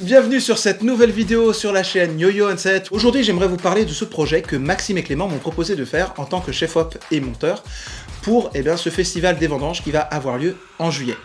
Bienvenue sur cette nouvelle vidéo sur la chaîne YoYo On-Set. Aujourd'hui, j'aimerais vous parler de ce projet que Maxime et Clément m'ont proposé de faire en tant que chef-op et monteur pour ce festival des vendanges qui va avoir lieu en juillet.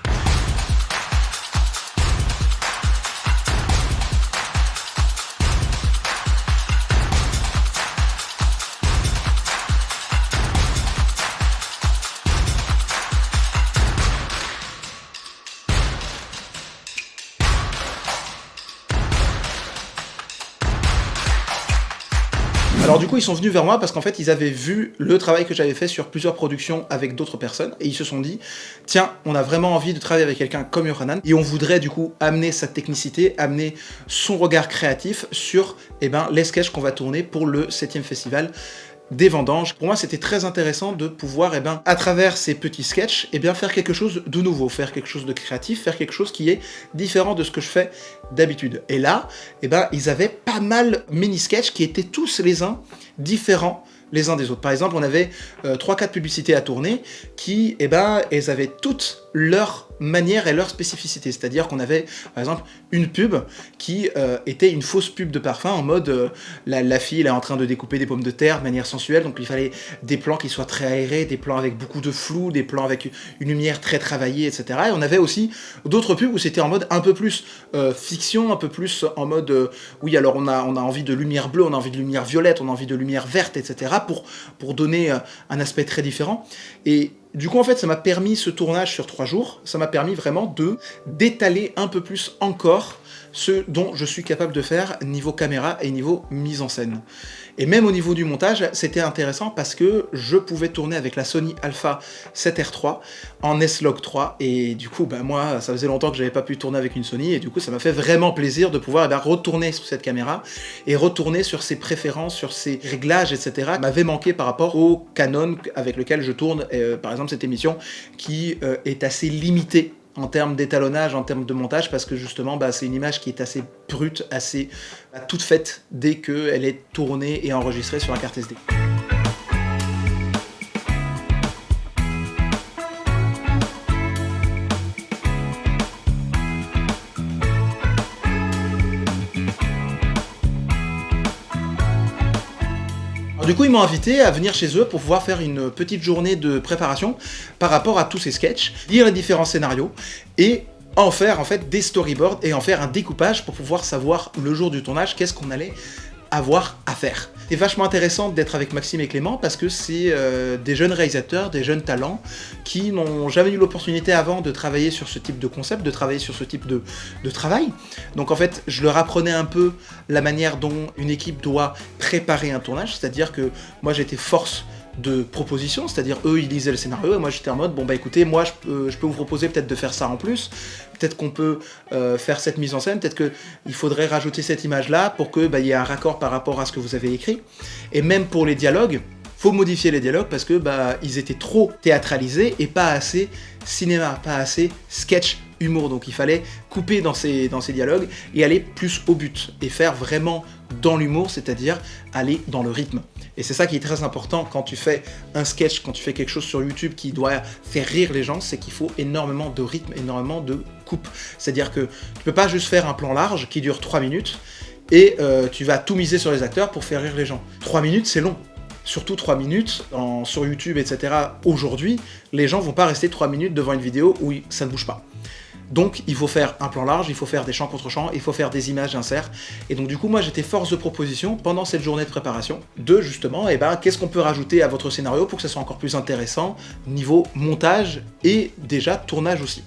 Alors du coup ils sont venus vers moi parce qu'en fait ils avaient vu le travail que j'avais fait sur plusieurs productions avec d'autres personnes et ils se sont dit tiens on a vraiment envie de travailler avec quelqu'un comme Yohanan et on voudrait du coup amener sa technicité, amener son regard créatif sur les sketchs qu'on va tourner pour le 7e festival des vendanges. Pour moi c'était très intéressant de pouvoir à travers ces petits sketchs faire quelque chose de nouveau, faire quelque chose de créatif, faire quelque chose qui est différent de ce que je fais d'habitude. Et là ils avaient pas mal mini-sketchs qui étaient tous les uns différents les uns des autres. Par exemple on avait 3-4 publicités à tourner qui elles avaient toutes leur manière et leur spécificité, c'est-à-dire qu'on avait par exemple une pub qui était une fausse pub de parfum en mode la fille elle est en train de découper des pommes de terre de manière sensuelle, donc il fallait des plans qui soient très aérés, des plans avec beaucoup de flou, des plans avec une lumière très travaillée, etc. Et on avait aussi d'autres pubs où c'était en mode un peu plus fiction, un peu plus en mode oui alors on a envie de lumière bleue, on a envie de lumière violette, on a envie de lumière verte, etc. pour donner un aspect très différent. Et du coup, en fait, ça m'a permis, ce tournage sur 3 jours, ça m'a permis vraiment d'étaler un peu plus encore ce dont je suis capable de faire niveau caméra et niveau mise en scène. Et même au niveau du montage, c'était intéressant parce que je pouvais tourner avec la Sony Alpha 7R3 en S-Log 3 et du coup, moi, ça faisait longtemps que j'avais pas pu tourner avec une Sony et du coup, ça m'a fait vraiment plaisir de pouvoir retourner sur cette caméra et retourner sur ses préférences, sur ses réglages, etc. m'avait manqué par rapport au Canon avec lequel je tourne, par exemple cette émission qui est assez limitée en termes d'étalonnage, en termes de montage, parce que justement, c'est une image qui est assez brute, assez toute faite dès qu'elle est tournée et enregistrée sur la carte SD. Du coup, ils m'ont invité à venir chez eux pour pouvoir faire une petite journée de préparation par rapport à tous ces sketchs, lire les différents scénarios et en faire en fait des storyboards et en faire un découpage pour pouvoir savoir le jour du tournage qu'est-ce qu'on allait avoir à faire. C'est vachement intéressant d'être avec Maxime et Clément parce que c'est des jeunes réalisateurs, des jeunes talents qui n'ont jamais eu l'opportunité avant de travailler sur ce type de concept, de travailler sur ce type de travail. Donc en fait, je leur apprenais un peu la manière dont une équipe doit préparer un tournage, c'est-à-dire que moi j'étais force de proposition, c'est-à-dire eux ils lisaient le scénario et moi j'étais en mode écoutez moi je peux vous proposer peut-être de faire ça en plus, peut-être qu'on peut faire cette mise en scène, peut-être qu'il faudrait rajouter cette image là pour que y ait un raccord par rapport à ce que vous avez écrit. Et même pour les dialogues, faut modifier les dialogues parce que ils étaient trop théâtralisés et pas assez cinéma, pas assez sketch humour, donc il fallait couper dans ces dialogues et aller plus au but et faire vraiment dans l'humour, c'est-à-dire aller dans le rythme. Et c'est ça qui est très important quand tu fais un sketch, quand tu fais quelque chose sur YouTube qui doit faire rire les gens, c'est qu'il faut énormément de rythme, énormément de coupe. C'est-à-dire que tu peux pas juste faire un plan large qui dure 3 minutes et tu vas tout miser sur les acteurs pour faire rire les gens. 3 minutes, c'est long. Surtout 3 minutes sur YouTube, etc. Aujourd'hui, les gens vont pas rester 3 minutes devant une vidéo où ça ne bouge pas. Donc il faut faire un plan large, il faut faire des champs contre champs, il faut faire des images d'insert. Et donc du coup moi j'étais force de proposition pendant cette journée de préparation de justement qu'est-ce qu'on peut rajouter à votre scénario pour que ça soit encore plus intéressant niveau montage et déjà tournage aussi.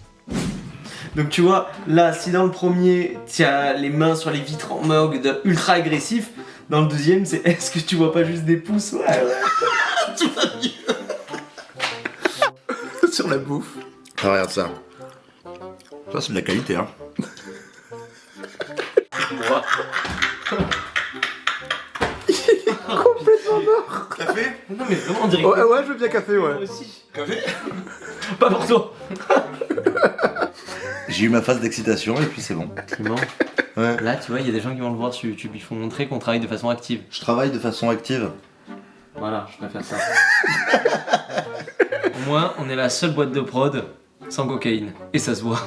Donc tu vois, là si dans le premier tu as les mains sur les vitres en mode ultra agressif, dans le deuxième c'est est-ce que tu vois pas juste des pouces? Ouais. Tu vas mieux. Sur la bouffe. Ah, regarde ça. Ça c'est de la qualité hein. Complètement mort. Café? Non mais vraiment on dirait ouais je veux bien café ouais. Moi aussi. Café? Pas pour toi. J'ai eu ma phase d'excitation et puis c'est bon. Clément, Ouais. là tu vois il y a des gens qui vont le voir sur YouTube, il faut montrer qu'on travaille de façon active. Je travaille de façon active. Voilà, je préfère ça. Au moins on est la seule boîte de prod sans cocaïne. Et ça se voit.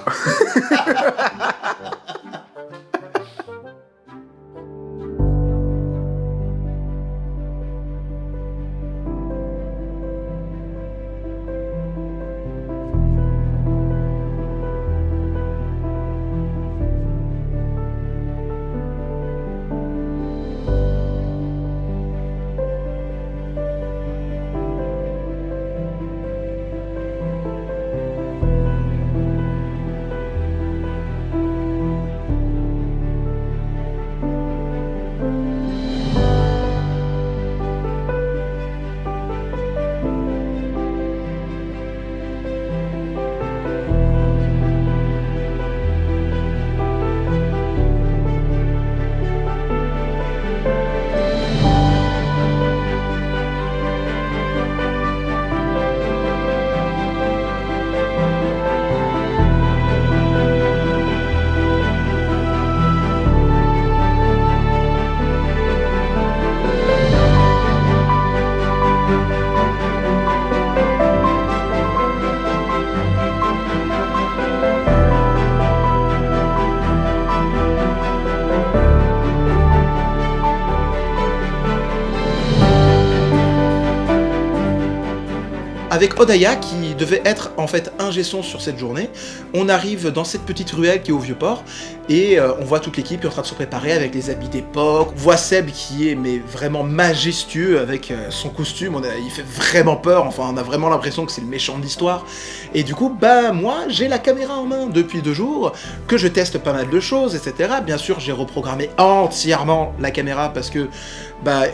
avec Odaya qui devait être en fait ingé son sur cette journée. On arrive dans cette petite ruelle qui est au Vieux-Port et on voit toute l'équipe qui est en train de se préparer avec les habits d'époque. On voit Seb qui est mais vraiment majestueux avec son costume, il fait vraiment peur, enfin on a vraiment l'impression que c'est le méchant de l'histoire. Et du coup, moi j'ai la caméra en main depuis 2 jours, que je teste pas mal de choses, etc. Bien sûr, j'ai reprogrammé entièrement la caméra parce que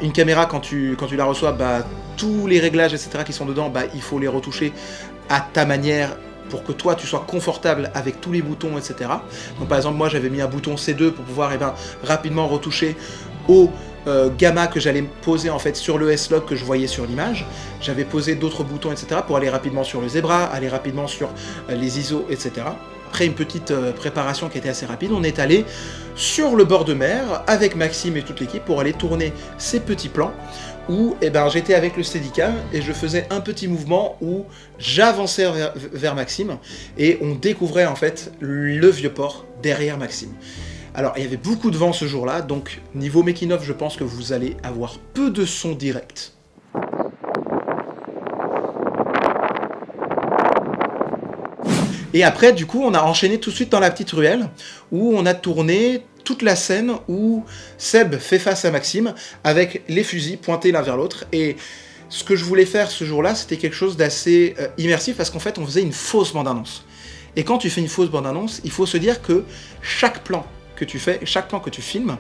une caméra quand tu la reçois, tous les réglages, etc. qui sont dedans, il faut les retoucher à ta manière pour que toi tu sois confortable avec tous les boutons, etc. Donc par exemple, moi j'avais mis un bouton C2 pour pouvoir rapidement retoucher au gamma que j'allais poser en fait sur le S-Log que je voyais sur l'image. J'avais posé d'autres boutons, etc. pour aller rapidement sur le zebra, aller rapidement sur les ISO, etc. Après une petite préparation qui était assez rapide, on est allé sur le bord de mer avec Maxime et toute l'équipe pour aller tourner ces petits plans où j'étais avec le Steadicam et je faisais un petit mouvement où j'avançais vers Maxime et on découvrait en fait le Vieux-Port derrière Maxime. Alors il y avait beaucoup de vent ce jour-là, donc niveau making-of je pense que vous allez avoir peu de son direct. Et après, du coup, on a enchaîné tout de suite dans la petite ruelle, où on a tourné toute la scène où Seb fait face à Maxime, avec les fusils pointés l'un vers l'autre. Et ce que je voulais faire ce jour-là, c'était quelque chose d'assez immersif, parce qu'en fait, on faisait une fausse bande-annonce. Et quand tu fais une fausse bande-annonce, il faut se dire que chaque plan que tu fais, chaque plan que tu filmes,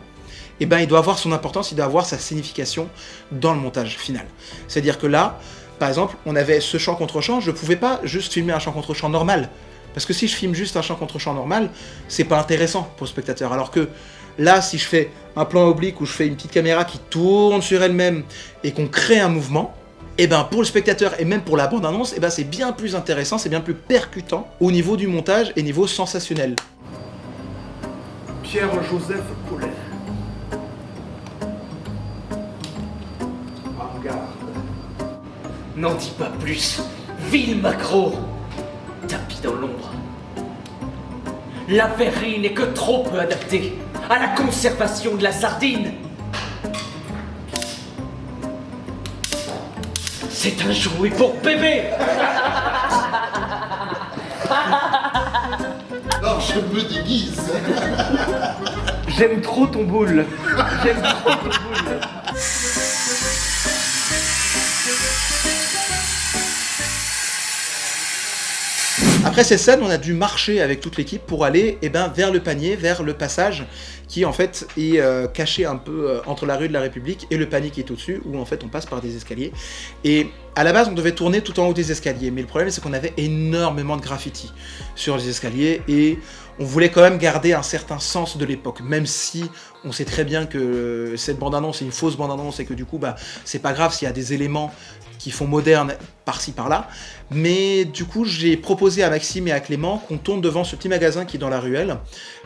il doit avoir son importance, il doit avoir sa signification dans le montage final. C'est-à-dire que là, par exemple, on avait ce champ contre champ, je ne pouvais pas juste filmer un champ contre champ normal. Parce que si je filme juste un champ contre champ normal, c'est pas intéressant pour le spectateur. Alors que là, si je fais un plan oblique où je fais une petite caméra qui tourne sur elle-même et qu'on crée un mouvement, pour le spectateur et même pour la bande-annonce, c'est bien plus intéressant, c'est bien plus percutant au niveau du montage et niveau sensationnel. Pierre-Joseph Collet. En garde. N'en dis pas plus, vil macro. Tapis dans l'ombre. La verrine n'est que trop peu adaptée à la conservation de la sardine. C'est un jouet pour bébé. Alors je me déguise. J'aime trop ton boule. J'aime trop ton boule. Après cette scène, on a dû marcher avec toute l'équipe pour aller vers le panier, vers le passage qui en fait est caché un peu entre la rue de la République et le panier qui est au-dessus, où en fait on passe par des escaliers. Et à la base, on devait tourner tout en haut des escaliers, mais le problème c'est qu'on avait énormément de graffiti sur les escaliers et on voulait quand même garder un certain sens de l'époque, même si on sait très bien que cette bande-annonce est une fausse bande-annonce et que du coup, c'est pas grave s'il y a des éléments qui font moderne par-ci par-là. Mais du coup, j'ai proposé à Maxime et à Clément qu'on tourne devant ce petit magasin qui est dans la ruelle.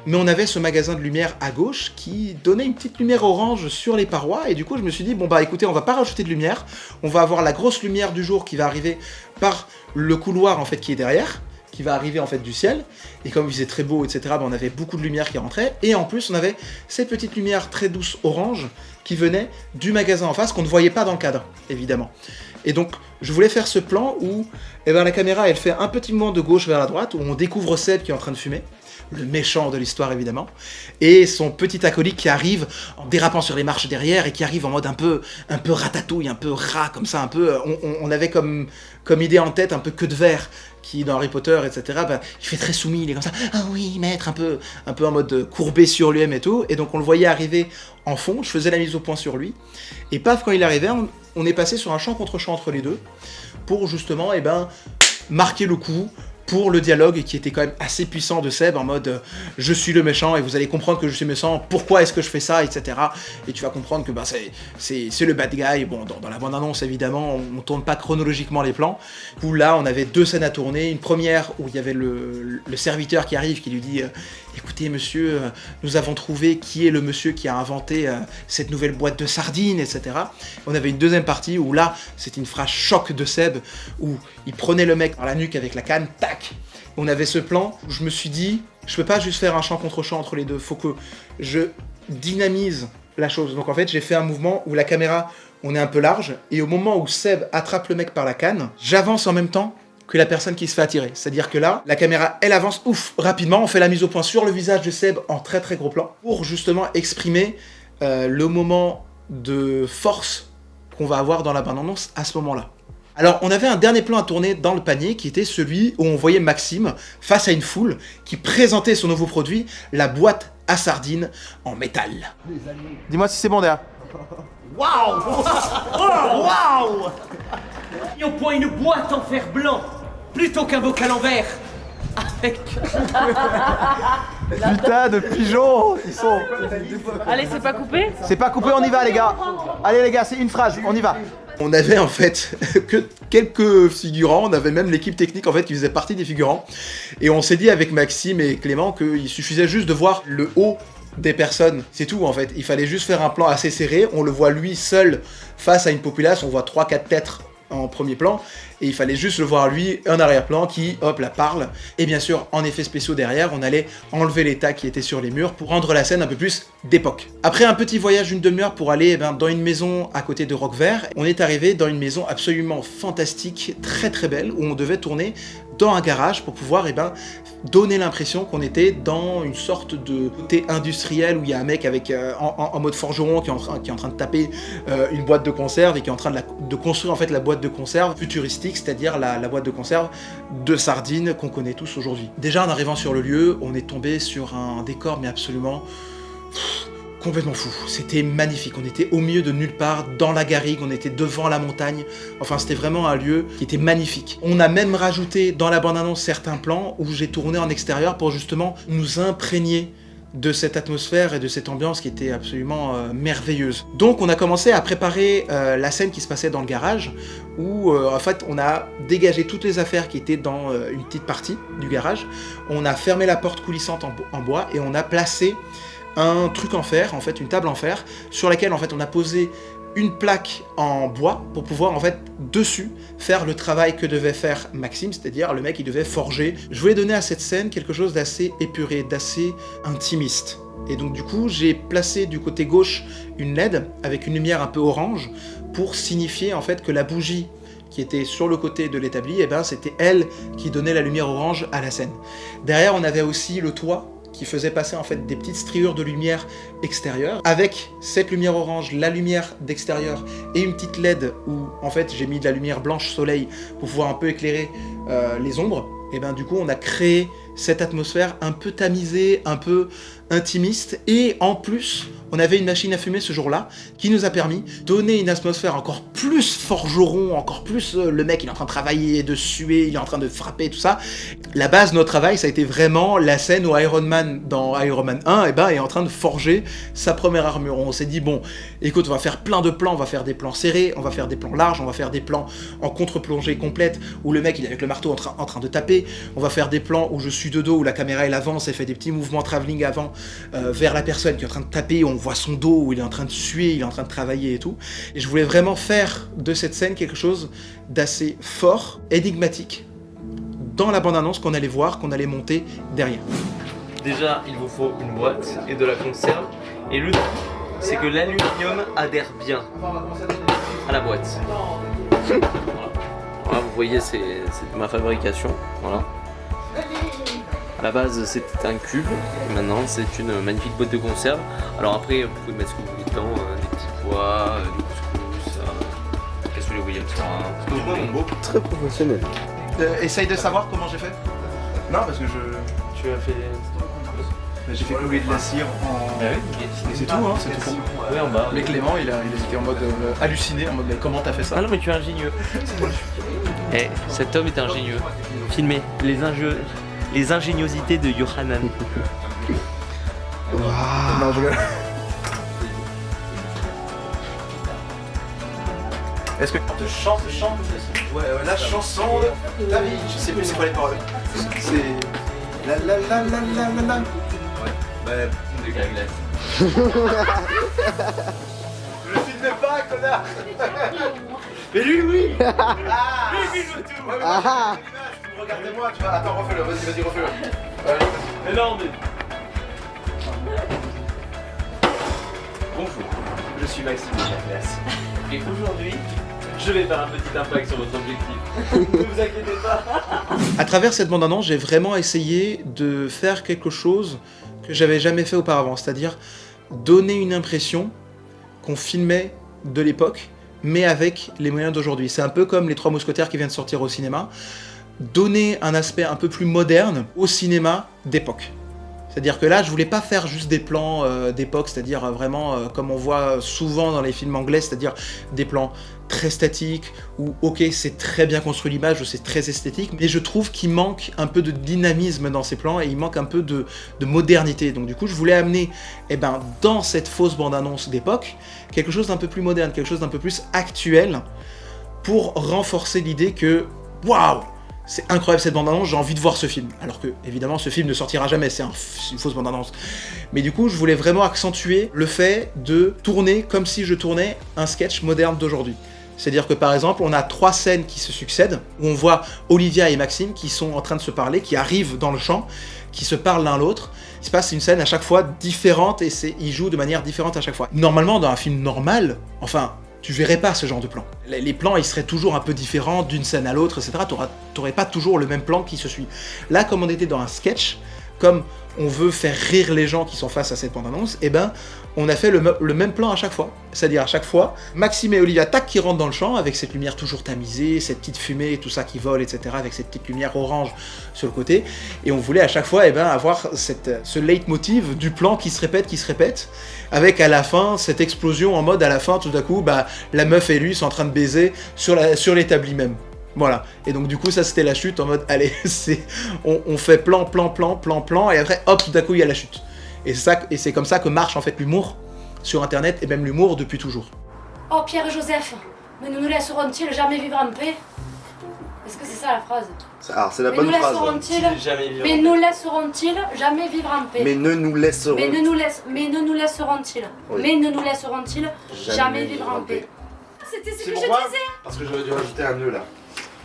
Mais on avait ce magasin de lumière à gauche qui donnait une petite lumière orange sur les parois. Et du coup, je me suis dit, écoutez, on va pas rajouter de lumière. On va avoir la grosse lumière du jour qui va arriver par le couloir en fait qui est derrière, qui va arriver en fait du ciel, et comme il faisait très beau, etc., on avait beaucoup de lumière qui rentrait, et en plus on avait ces petites lumières très douces orange qui venaient du magasin en face qu'on ne voyait pas dans le cadre, évidemment. Et donc je voulais faire ce plan où la caméra elle fait un petit mouvement de gauche vers la droite, où on découvre Seb qui est en train de fumer, le méchant de l'histoire évidemment, et son petit acolyte qui arrive en dérapant sur les marches derrière et qui arrive en mode un peu ratatouille, un peu rat comme ça, un peu, on avait comme idée en tête un peu queue de verre, qui dans Harry Potter, etc., il fait très soumis, il est comme ça, ah oui, maître, un peu en mode courbé sur lui-même et tout, et donc on le voyait arriver en fond, je faisais la mise au point sur lui, et paf, quand il arrivait, on est passé sur un champ contre champ entre les deux, pour justement, marquer le coup, pour le dialogue qui était quand même assez puissant de Seb en mode je suis le méchant et vous allez comprendre que je suis méchant, pourquoi est-ce que je fais ça, etc. Et tu vas comprendre que c'est le bad guy. Bon, dans la bande-annonce évidemment, on tourne pas chronologiquement les plans. Où là, on avait 2 scènes à tourner. Une première où il y avait le serviteur qui arrive qui lui dit écoutez monsieur, nous avons trouvé qui est le monsieur qui a inventé cette nouvelle boîte de sardines, etc. On avait une deuxième partie où là, c'était une phrase choc de Seb où il prenait le mec par la nuque avec la canne, tac. On avait ce plan où je me suis dit, je peux pas juste faire un champ contre champ entre les deux, faut que je dynamise la chose. Donc en fait, j'ai fait un mouvement où la caméra, on est un peu large, et au moment où Seb attrape le mec par la canne, j'avance en même temps que la personne qui se fait attirer. C'est-à-dire que là, la caméra, elle avance, rapidement, on fait la mise au point sur le visage de Seb en très très gros plan, pour justement exprimer le moment de force qu'on va avoir dans la bande-annonce à ce moment-là. Alors, on avait un dernier plan à tourner dans le panier qui était celui où on voyait Maxime face à une foule qui présentait son nouveau produit, la boîte à sardines en métal. Dis-moi si c'est bon derrière. Waouh! Waouh! Et au point une boîte en fer blanc, plutôt qu'un bocal en verre. Avec... Putain de pigeons, ils sont... Allez, c'est pas coupé? C'est pas coupé, on y va les gars. Allez les gars, c'est une phrase, on y va. On avait en fait que quelques figurants, on avait même l'équipe technique en fait qui faisait partie des figurants. Et on s'est dit avec Maxime et Clément qu'il suffisait juste de voir le haut des personnes, c'est tout en fait. Il fallait juste faire un plan assez serré, on le voit lui seul face à une populace, on voit 3-4 têtes en premier plan, et il fallait juste le voir lui, un arrière-plan qui, hop, la parle. Et bien sûr, en effets spéciaux derrière, on allait enlever les tags qui étaient sur les murs pour rendre la scène un peu plus d'époque. Après un petit voyage d'une demi-heure pour aller dans une maison à côté de Roquevert, on est arrivé dans une maison absolument fantastique, très très belle, où on devait tourner dans un garage pour pouvoir donner l'impression qu'on était dans une sorte de côté industriel où il y a un mec avec en mode forgeron qui est en train de taper une boîte de conserve et qui est en train de construire en fait la boîte de conserve futuristique, c'est-à-dire la boîte de conserve de sardines qu'on connaît tous aujourd'hui. Déjà en arrivant sur le lieu, on est tombé sur un décor mais absolument complètement fou. C'était magnifique, on était au milieu de nulle part, dans la garrigue, on était devant la montagne, enfin c'était vraiment un lieu qui était magnifique. On a même rajouté dans la bande-annonce certains plans où j'ai tourné en extérieur pour justement nous imprégner de cette atmosphère et de cette ambiance qui était absolument merveilleuse. Donc on a commencé à préparer la scène qui se passait dans le garage, où en fait on a dégagé toutes les affaires qui étaient dans une petite partie du garage, on a fermé la porte coulissante en bois et on a placé un truc en fer, en fait une table en fer, sur laquelle en fait on a posé une plaque en bois pour pouvoir en fait dessus faire le travail que devait faire Maxime, c'est-à-dire le mec il devait forger. Je voulais donner à cette scène quelque chose d'assez épuré, d'assez intimiste. Et donc du coup j'ai placé du côté gauche une LED avec une lumière un peu orange pour signifier en fait que la bougie qui était sur le côté de l'établi, c'était elle qui donnait la lumière orange à la scène. Derrière on avait aussi le toit qui faisait passer en fait des petites striures de lumière extérieure. Avec cette lumière orange, la lumière d'extérieur et une petite LED où en fait j'ai mis de la lumière blanche soleil pour pouvoir un peu éclairer les ombres, et du coup on a créé cette atmosphère un peu tamisée, un peu intimiste, et en plus on avait une machine à fumer ce jour-là qui nous a permis de donner une atmosphère encore plus forgeron, encore plus le mec il est en train de travailler, de suer, il est en train de frapper, tout ça. La base de notre travail ça a été vraiment la scène où Iron Man dans Iron Man 1 est en train de forger sa première armure. On s'est dit bon écoute on va faire plein de plans, on va faire des plans serrés, on va faire des plans larges, on va faire des plans en contre-plongée complète où le mec il est avec le marteau en train de taper, on va faire des plans où je suis de dos, où la caméra elle avance et fait des petits mouvements travelling avant vers la personne qui est en train de taper, on voit son dos où il est en train de suer, il est en train de travailler et tout. Et je voulais vraiment faire de cette scène quelque chose d'assez fort, énigmatique, dans la bande-annonce qu'on allait voir, qu'on allait monter derrière. Déjà, il vous faut une boîte et de la conserve. Et le truc, c'est que l'aluminium adhère bien à la boîte. Voilà, vous voyez, c'est de ma fabrication. Voilà. À la base c'était un cube, et maintenant c'est une magnifique boîte de conserve. Alors après vous pouvez mettre ce que vous voulez dedans, des petits pois, du couscous, qu'est-ce que vous voulez William, Très professionnel. Essaye de savoir comment j'ai fait. Non parce que tu as fait... j'ai fait couler de la cire en... Et c'est tout hein, c'est tout. Oui en bas. Mais Clément il était en mode halluciné, en mode mais comment t'as fait ça? Ah non mais tu es ingénieux. Cet homme est ingénieux. Filmez les ingéniosités de Yohanan. Non, je rigole. Est-ce que tu chantes ouais, la chanson de ta vie. Je sais plus c'est quoi les paroles. C'est la la la la la la la. Ouais. Bah, des glaces. Je filme pas, connard. Mais lui, oui. Ah. Lui, filme tout. Ouais, ah. Regardez-moi, tu vois. Attends, refais-le. Vas-y, refais-le. Mais non, mais... Bonjour. suis Maxime de la classe. Et aujourd'hui, je vais faire un petit impact sur votre objectif. Ne vous inquiétez pas. À travers cette bande-annonce, j'ai vraiment essayé de faire quelque chose que j'avais jamais fait auparavant, c'est-à-dire donner une impression qu'on filmait de l'époque, mais avec les moyens d'aujourd'hui. C'est un peu comme Les Trois Mousquetaires qui viennent de sortir au cinéma. Donner un aspect un peu plus moderne au cinéma d'époque. C'est-à-dire que là, je voulais pas faire juste des plans d'époque, c'est-à-dire vraiment comme on voit souvent dans les films anglais, c'est-à-dire des plans très statiques, où ok, c'est très bien construit l'image, c'est très esthétique, mais je trouve qu'il manque un peu de dynamisme dans ces plans et il manque un peu de modernité. Donc du coup, je voulais amener, dans cette fausse bande-annonce d'époque, quelque chose d'un peu plus moderne, quelque chose d'un peu plus actuel, pour renforcer l'idée que, waouh, c'est incroyable cette bande-annonce, j'ai envie de voir ce film. Alors que, évidemment, ce film ne sortira jamais, c'est une fausse bande-annonce. Mais du coup, je voulais vraiment accentuer le fait de tourner comme si je tournais un sketch moderne d'aujourd'hui. C'est-à-dire que, par exemple, on a 3 scènes qui se succèdent, où on voit Olivia et Maxime qui sont en train de se parler, qui arrivent dans le champ, qui se parlent l'un l'autre. Il se passe une scène à chaque fois différente, et ils jouent de manière différente à chaque fois. Normalement, dans un film normal, enfin, tu verrais pas ce genre de plan. Les plans, ils seraient toujours un peu différents d'une scène à l'autre, etc. T'aurais pas toujours le même plan qui se suit. Là, comme on était dans un sketch, comme on veut faire rire les gens qui sont face à cette bande-annonce, on a fait le même plan à chaque fois. C'est-à-dire à chaque fois, Maxime et Olivia, tac, qui rentrent dans le champ, avec cette lumière toujours tamisée, cette petite fumée, tout ça qui vole, etc., avec cette petite lumière orange sur le côté. Et on voulait à chaque fois avoir ce leitmotiv du plan qui se répète, avec à la fin cette explosion en mode, à la fin, tout d'un coup, la meuf et lui sont en train de baiser sur l'établi même. Voilà, et donc du coup ça c'était la chute en mode, allez, on fait plan, et après hop, tout d'un coup il y a la chute. Et c'est comme ça que marche en fait l'humour sur internet, et même l'humour depuis toujours. Oh Pierre et Joseph, mais nous laisseront-ils jamais vivre en paix? Est-ce que c'est ça la phrase? Alors c'est la bonne phrase. Mais nous laisseront-ils jamais vivre en paix? Mais ne nous laisseront. Mais ne nous laisseront-ils? Oui. Mais ne nous laisseront-ils jamais vivre en paix? C'était ce que je disais. Parce que j'aurais dû rajouter un nœud là.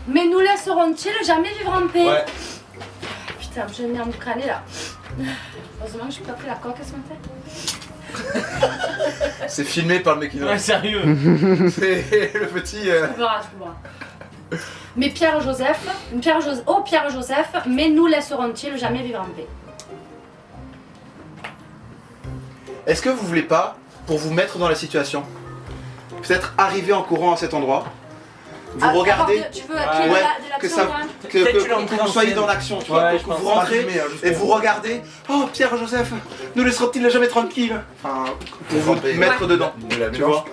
Mais nous laisseront-ils jamais vivre en paix? Ouais. Putain, je vais venir me crâner là. Heureusement que je n'ai pas pris la coque ce matin. C'est filmé par le mec qui Ouais, sérieux. C'est le petit. Je peux voir. Mais Pierre et Joseph, mais nous laisseront-ils jamais vivre en paix? Est-ce que vous voulez pas, pour vous mettre dans la situation, peut-être arriver en courant à cet endroit, vous regardez, Tu veux qu'il y ait de l'action que vous soyez dans l'action, tu vois, Ouais, que je vous pense. rentrez et vous regardez, oh Pierre et Joseph, nous laisseront-ils jamais tranquille? Enfin, pour vous mettre dedans, tu vois.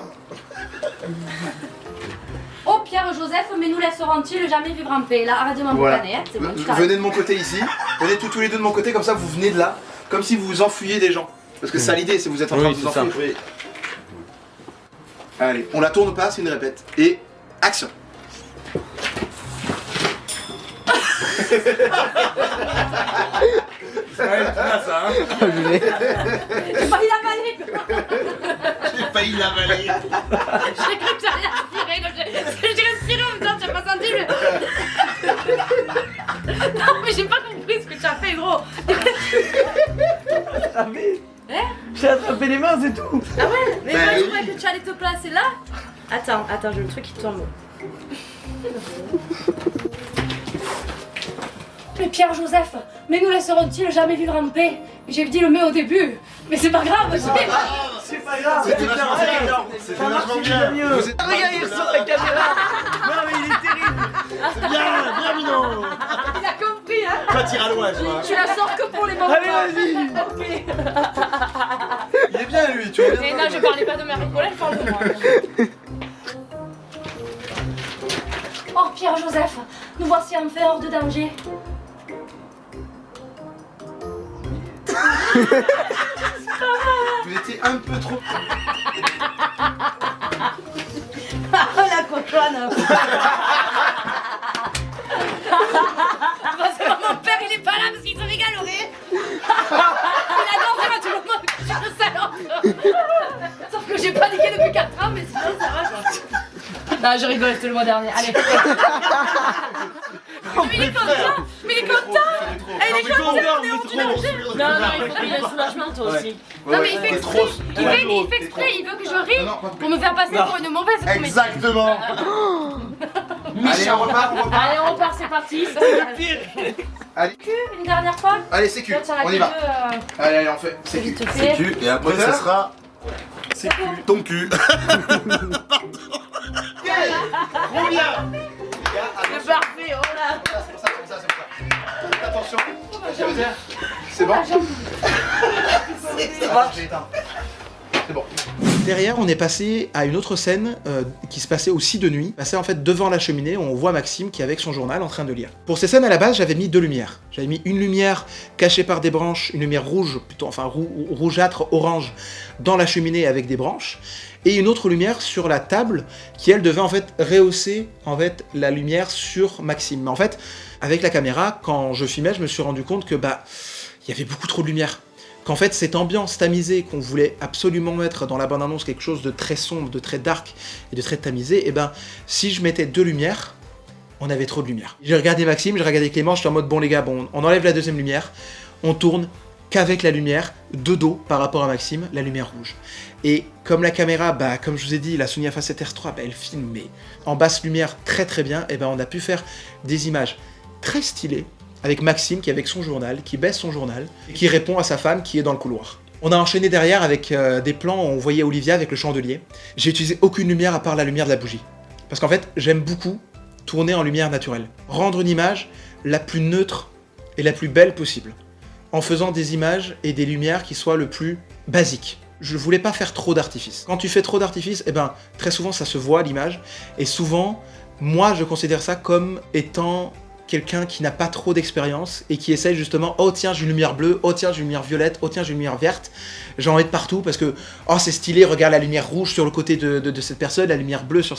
Oh Pierre et Joseph, mais nous laisseront-ils jamais vivre en paix? Là, arrête de m'embraner, hein, c'est bon, tu t'arrêtes. Venez de mon côté ici, venez tous les deux de mon côté, comme ça vous venez de là, comme si vous vous enfuyiez des gens. Parce que c'est ça l'idée, c'est que vous êtes en train de vous enfuir. Oui. Allez, on la tourne pas, c'est une répète. Et action. Ça va être là, ça, hein. J'ai failli l'avaler. J'ai failli l'avaler. J'ai cru que j'allais respirer, parce que j'ai respiré en même temps, tu n'as pas senti le... Non mais j'ai pas compris ce que tu as fait gros. J'ai attrapé les mains, c'est tout. Ah ouais? Mais moi je croyais que tu allais te placer là. Attends, j'ai le truc qui tombe. Mais Pierre Joseph, mais nous laisseront-ils jamais vivre en paix? J'ai dit le mais au début, mais c'est pas grave, C'est pas grave. C'était vachement bien. C'était vachement bien. mieux. Vous êtes- Regarde, il sort la caméra. Non mais il est terrible. Bien, Minon. Il a compris hein. Pas tir à loin, tu vois. Tu la sors que pour les moments. Allez, vas-y. Ok. Il est bien lui, tu vois. Mais non, je parlais pas de Marie Colette, je parle de moi. Oh Pierre Joseph, nous voici enfin hors de danger. Vous étiez un peu trop... La cochonne. C'est pas mon père, il est pas là parce qu'il se fait galorer. Il adore dire à tout le monde que je suis une salope. Sauf que j'ai paniqué depuis 4 ans, mais sinon ça va. Non, je rigole, c'était le mois dernier. Allez. Mais il est content. Mais il est content. Et des choses. Non, il faut qu'il ait un soulagement, toi aussi. Non, mais il fait exprès. Il fait exprès. Il veut que je rie pour me faire passer pour une mauvaise comédienne. Exactement. Allez, on repart. Allez, on repart, c'est parti. Allez. Une dernière fois. Allez, c'est cul. On y va. Allez, on fait. C'est cul. Vite C'est fait. cul, et après ce sera. C'est cul. Ton cul. Trop bien. C'est parfait, oh là. C'est ça. Attention. C'est bon. Ça marche. J'ai éteint. C'est bon. Derrière, on est passé à une autre scène qui se passait aussi de nuit. Passait en fait devant la cheminée, où on voit Maxime qui est avec son journal en train de lire. Pour ces scènes à la base, j'avais mis 2 lumières. J'avais mis une lumière cachée par des branches, une lumière rouge, plutôt enfin rougeâtre, orange, dans la cheminée avec des branches, et une autre lumière sur la table qui elle devait en fait rehausser en fait la lumière sur Maxime. Mais en fait, avec la caméra, quand je filmais, je me suis rendu compte que il y avait beaucoup trop de lumière. Qu'en fait, cette ambiance tamisée qu'on voulait absolument mettre dans la bande-annonce, quelque chose de très sombre, de très dark et de très tamisé, et si je mettais 2 lumières, on avait trop de lumière. J'ai regardé Maxime, j'ai regardé Clément, j'étais en mode bon les gars, on enlève la 2e lumière, on tourne qu'avec la lumière de dos par rapport à Maxime, la lumière rouge. Et comme la caméra, comme je vous ai dit, la Sony A7R3, elle filme mais en basse lumière très très bien, et on a pu faire des images très stylées, avec Maxime qui est avec son journal, qui baisse son journal, et qui répond à sa femme qui est dans le couloir. On a enchaîné derrière avec des plans où on voyait Olivia avec le chandelier. J'ai utilisé aucune lumière à part la lumière de la bougie. Parce qu'en fait, j'aime beaucoup tourner en lumière naturelle. Rendre une image la plus neutre et la plus belle possible. En faisant des images et des lumières qui soient le plus basiques. Je voulais pas faire trop d'artifice. Quand tu fais trop d'artifice, très souvent ça se voit l'image. Et souvent, moi je considère ça comme étant quelqu'un qui n'a pas trop d'expérience et qui essaye justement, oh tiens j'ai une lumière bleue, oh tiens j'ai une lumière violette, oh tiens j'ai une lumière verte, j'en mets de partout parce que oh c'est stylé, regarde la lumière rouge sur le côté de cette personne, la lumière bleue sur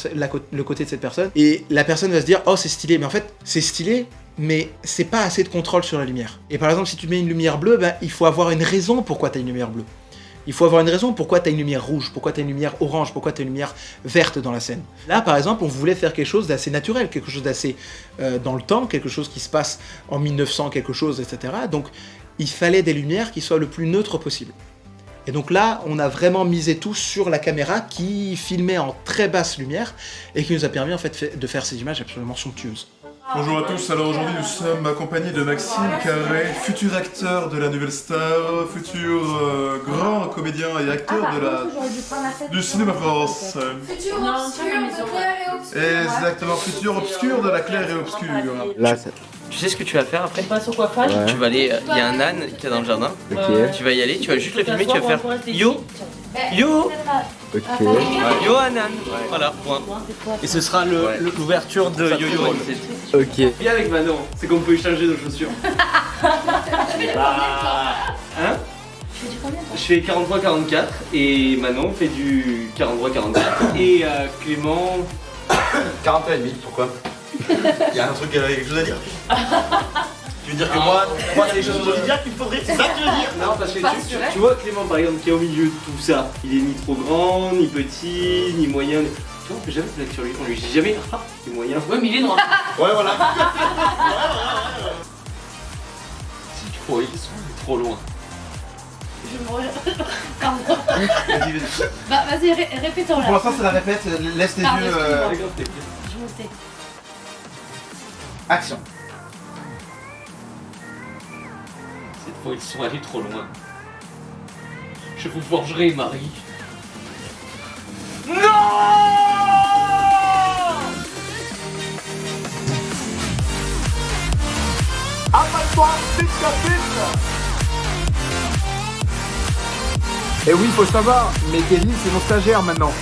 le côté de cette personne, et la personne va se dire oh c'est stylé, mais en fait c'est stylé mais c'est pas assez de contrôle sur la lumière. Et par exemple si tu mets une lumière bleue, il faut avoir une raison pourquoi tu as une lumière bleue. Il faut avoir une raison pourquoi tu as une lumière rouge, pourquoi tu as une lumière orange, pourquoi tu as une lumière verte dans la scène. Là, par exemple, on voulait faire quelque chose d'assez naturel, quelque chose d'assez dans le temps, quelque chose qui se passe en 1900, quelque chose, etc. Donc, il fallait des lumières qui soient le plus neutres possible. Et donc là, on a vraiment misé tout sur la caméra qui filmait en très basse lumière et qui nous a permis en fait de faire ces images absolument somptueuses. Bonjour à tous, alors aujourd'hui nous sommes accompagnés de Maxime Carré, futur acteur de la Nouvelle Star, futur grand comédien et acteur du cinéma France. Futur obscur de Claire et obscur. Exactement, futur obscur de la Claire et obscur. Là, tu sais ce que tu vas faire après? On passe au coiffage. Ouais. Tu vas aller, il y a un âne qui est dans le jardin. Ok. Tu vas y aller, tu vas juste le filmer, tu vas faire yo, yo, Ok. yo un âne. Voilà, point. Et ce sera l'ouverture de Yo-Yo Anisette. Ok. Viens avec Manon, c'est qu'on peut échanger nos chaussures. Hein? Je fais 43-44 et Manon fait du 43-44 et Clément 40 ans et demi, pourquoi? Il y a un truc, quelque chose à dire. Tu veux dire que moi c'est les choses d'Olivia qu'il me faudrait, c'est ça que tu veux dire? Non, parce que tu vois Clément par exemple qui est au milieu de tout ça, il est ni trop grand, ni petit, ni moyen. Tu vois, on peut jamais se blague sur lui, on lui dit jamais il est moyen. Ouais, mais il est noir. Ouais, voilà. Si tu crois, ils sont trop loin. Je me regarde. Pardon. Vas-y, répétons là. Pour l'instant, c'est la répète, laisse tes Pardon, yeux. excuse-moi. Je me tais. Action. Cette fois, ils sont allés trop loin. Je vous forgerai, Marie. Appelle-toi, vite, vite. Et oui, faut savoir, mais Kelly, c'est mon stagiaire maintenant.